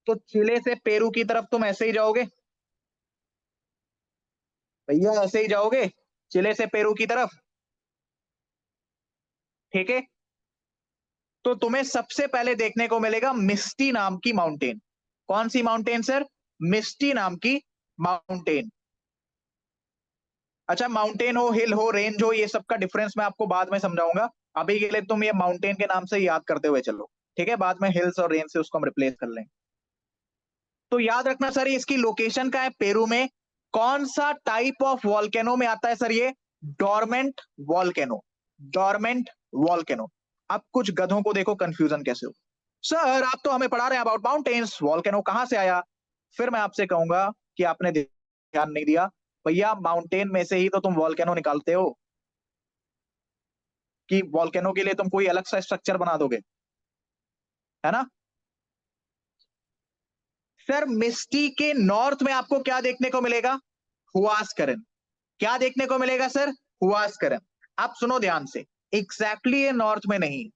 तो चिले से पेरू की तरफ तुम ऐसे ही जाओगे भैया, ऐसे ही जाओगे चिले से पेरू की तरफ. ठीक है, तो तुम्हें सबसे पहले देखने को मिलेगा मिस्टी नाम की माउंटेन. कौन सी माउंटेन सर? मिस्टी नाम की माउंटेन. अच्छा, माउंटेन हो, हिल हो, रेंज हो, ये सब का डिफरेंस मैं आपको बाद में समझाऊंगा. अभी के लिए तुम ये माउंटेन के नाम से याद करते हुए चलो. ठीक है, बाद में हिल्स और रेंज से उसको हम रिप्लेस कर लेंगे. तो याद रखना सर, इसकी लोकेशन का है पेरू में. कौन सा टाइप ऑफ वॉल्केनो में आता है सर? ये डोरमेंट वॉल्केनो. Dormant volcano. अब कुछ गधों को देखो कंफ्यूजन कैसे हो. सर आप तो हमें पढ़ा रहे हैं अबाउट माउंटेन्स, वॉल्केनो कहां से आया? फिर मैं आपसे कहूंगा कि आपने ध्यान नहीं दिया. भैया, माउंटेन में से ही तो तुम वॉल्केनो निकालते हो, कि वॉल्केनो के लिए तुम कोई अलग सा स्ट्रक्चर बना दोगे, है ना? सर मिस्टी के नॉर्थ में आपको क्या देखने को मिलेगा? हुआसकरन. क्या देखने को मिलेगा सर? हुआसकरन. आप सुनो ध्यान से, एग्जैक्टली ये नॉर्थ में नहीं.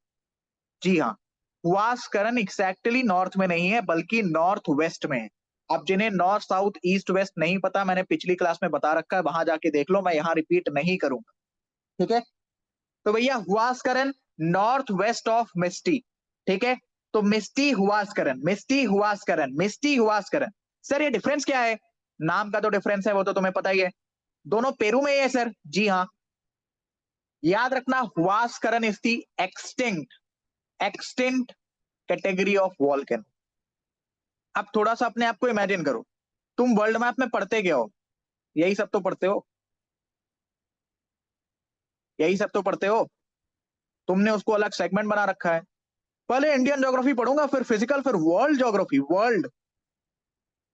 जी हाँ, हुआसकरन एग्जैक्टली नॉर्थ में नहीं है, बल्कि नॉर्थ वेस्ट में है. अब जिन्हें नॉर्थ साउथ ईस्ट वेस्ट नहीं पता, मैंने पिछली क्लास में बता रखा है, वहां जाके देख लो, मैं यहां रिपीट नहीं करूंगा. ठीक है, तो भैया हुआसकरन नॉर्थ वेस्ट ऑफ मिस्टी. ठीक है, तो मिस्टी हुआस्करन, मिस्टी हुआस्करन, मिस्टी हुआस्करन। सर ये डिफरेंस क्या है? नाम का तो डिफरेंस है, वो तो तुम्हें पता ही है। दोनों पेरू में ही है सर। जी हाँ, याद रखना, Huascaran is the extinct category of volcano. अब थोड़ा सा अपने आप को इमेजिन करो, तुम वर्ल्ड मैप में पढ़ते क्या हो? यही सब तो पढ़ते हो, यही सब तो पढ़ते हो। तुमने उसको अलग सेगमेंट बना रखा है। पहले इंडियन ज्योग्राफी पढ़ूंगा, फिर फिजिकल, फिर वर्ल्ड ज्योग्राफी। वर्ल्ड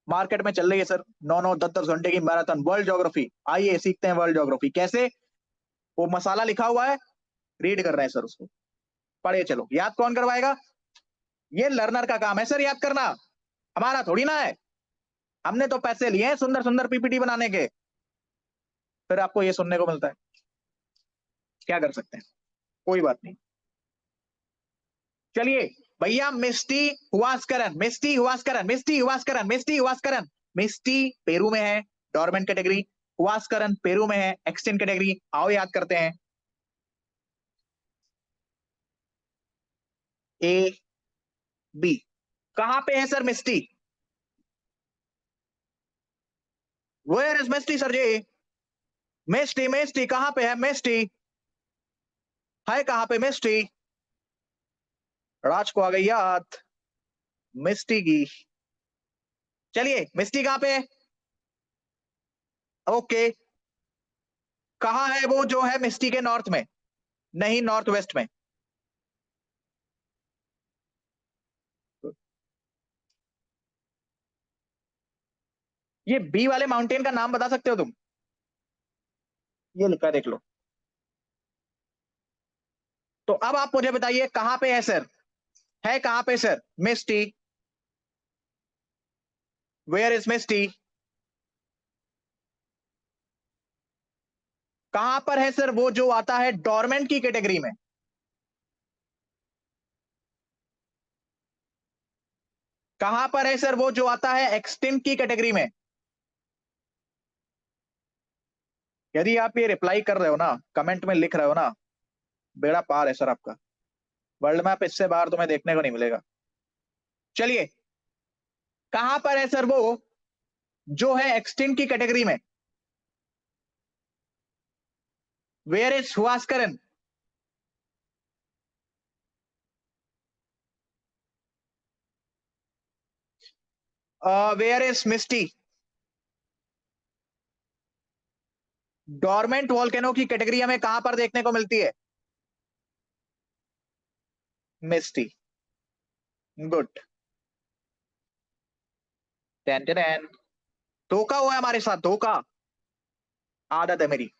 मार्केट में चल रही है सर 9-9 10-10 घंटे की मैराथन वर्ल्ड ज्योग्राफी। आइए सीखते हैं वर्ल्ड ज्योग्राफी कैसे। वो मसाला लिखा हुआ है, रीड कर रहे हैं सर उसको, पढ़े चलो। याद कौन करवाएगा? ये लर्नर का काम है सर याद करना, हमारा थोड़ी ना है। हमने तो पैसे लिए हैं सुंदर सुंदर पीपीटी बनाने के, फिर आपको ये सुनने को मिलता है। क्या कर सकते हैं, कोई बात नहीं। चलिए भैया, मिस्टी हुआस्करन, मिस्टी हुआस्करन, मिस्टी हुआस्करन, मिस्टी हुआस्करन। मिस्टी पेरू में है, डोरमेंट कैटेगरी। हुआस्करन पेरू में है, एक्सटेंट कैटेगरी। आओ याद करते हैं। ए बी कहां पे है sir Misti? Where is Misti sir ji? Misti, Misti कहां पे है? मिस्टी है कहां पे? मिस्टी, राज को आ गई याद मिस्टी की। चलिए मिस्टी कहां पे है? ओके, कहां है वो जो है मिस्टी के नॉर्थ में? नहीं, नॉर्थ वेस्ट में। ये बी वाले माउंटेन का नाम बता सकते हो तुम? ये लिखा है, देख लो। तो अब आप मुझे बताइए कहां पे है सर? है कहां पे सर मिस्टी? वेयर इज मिस्टी? कहां पर है सर वो जो आता है डोरमेंट की कैटेगरी में? कहां पर है सर वो जो आता है एक्सटिंक्ट की कैटेगरी में? यदि आप ये रिप्लाई कर रहे हो ना, कमेंट में लिख रहे हो ना, बेड़ा पार है सर आपका। वर्ल्ड मैप इससे बाहर तुम्हें देखने को नहीं मिलेगा। चलिए, कहां पर है सर वो जो है एक्सटिंक्ट की कैटेगरी में? Where is Huascaran? Where is Misti? Dormant volcano की कैटेगरी हमें कहां पर देखने को मिलती है? मिस्टी, गुड। टेन टेन, धोखा हुआ है हमारे साथ, धोखा, आदत है मेरी।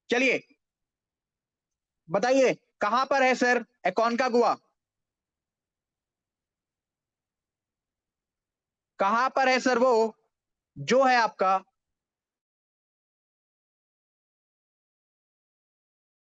चलिए बताइए कहां पर है सर एकोनकागुआ? कहां पर है सर वो जो है आपका